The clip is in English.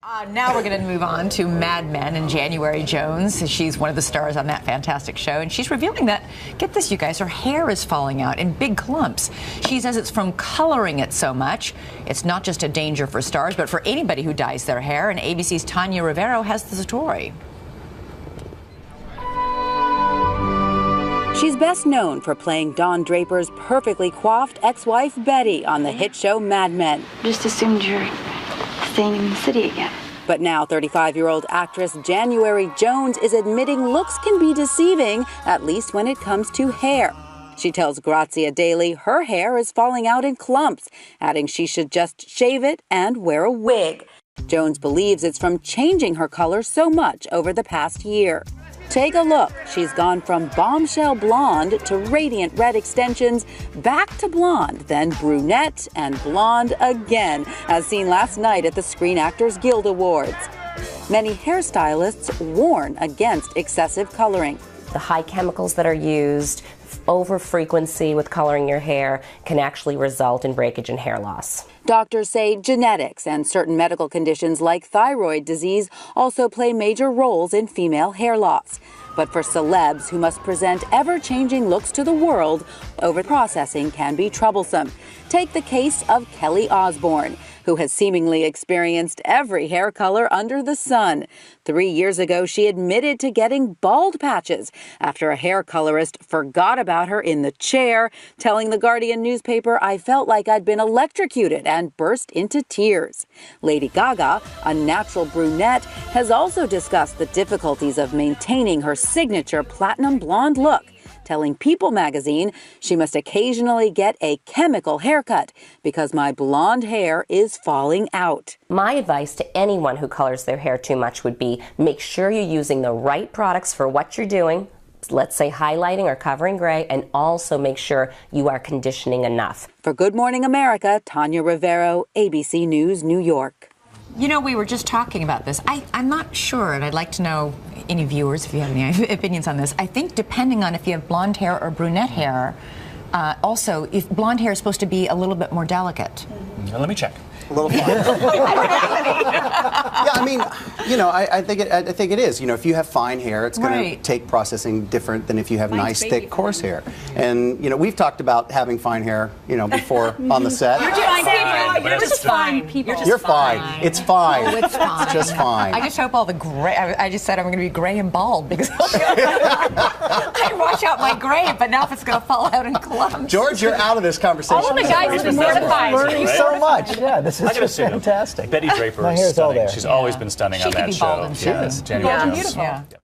Now we're going to move on to Mad Men and January Jones. She's one of the stars on that fantastic show, and she's revealing that, get this, you guys, her hair is falling out in big clumps. She says it's from coloring it so much. It's not just a danger for stars, but for anybody who dyes their hair, and ABC's Tanya Rivero has the story. She's best known for playing Don Draper's perfectly coiffed ex-wife Betty on the hit show Mad Men. Just assumed you're staying in the city again. But now 35-year-old actress January Jones is admitting looks can be deceiving, at least when it comes to hair. She tells Grazia Daily her hair is falling out in clumps, adding she should just shave it and wear a wig. Jones believes it's from changing her color so much over the past year. Take a look. She's gone from bombshell blonde to radiant red extensions, back to blonde, then brunette and blonde again, as seen last night at the Screen Actors Guild Awards. Many hairstylists warn against excessive coloring. The high chemicals that are used, over frequency with coloring your hair can actually result in breakage and hair loss. Doctors say genetics and certain medical conditions like thyroid disease also play major roles in female hair loss. But for celebs who must present ever-changing looks to the world, overprocessing can be troublesome. Take the case of Kelly Osbourne, who has seemingly experienced every hair color under the sun. 3 years ago, she admitted to getting bald patches after a hair colorist forgot about her in the chair, telling the Guardian newspaper, "I felt like I'd been electrocuted," and burst into tears. Lady Gaga, a natural brunette, has also discussed the difficulties of maintaining her signature platinum blonde look, telling People magazine she must occasionally get a chemical haircut because my blonde hair is falling out. My advice to anyone who colors their hair too much would be make sure you're using the right products for what you're doing. Let's say highlighting or covering gray, and also make sure you are conditioning enough. For Good Morning America, Tanya Rivero, ABC News, New York. You know, we were just talking about this. I'm not sure, and I'd like to know, any viewers, if you have any opinions on this. I think depending on if you have blonde hair or brunette hair, also, if blonde hair is supposed to be a little bit more delicate. Let me check. A little fine. Yeah, I mean, you know, I think it is. You know, if you have fine hair, it's going to take processing different than if you have nice, thick, coarse hair. And you know, we've talked about having fine hair, you know, before on the set. You're just fine people. You're fine. It's fine. Oh, it's fine. It's just fine. I just hope all the gray. I just said I'm going to be gray and bald because I wash out my gray, but now if it's going to fall out in clumps. George, you're out of this conversation. All the guys are mortified. Learning so much. Yeah, this is I gotta say, fantastic. Betty Draper My is hair's all stunning. there. She's always been stunning She on could that be show. bald and Yes, too. January Yeah, Jones. beautiful. Yeah.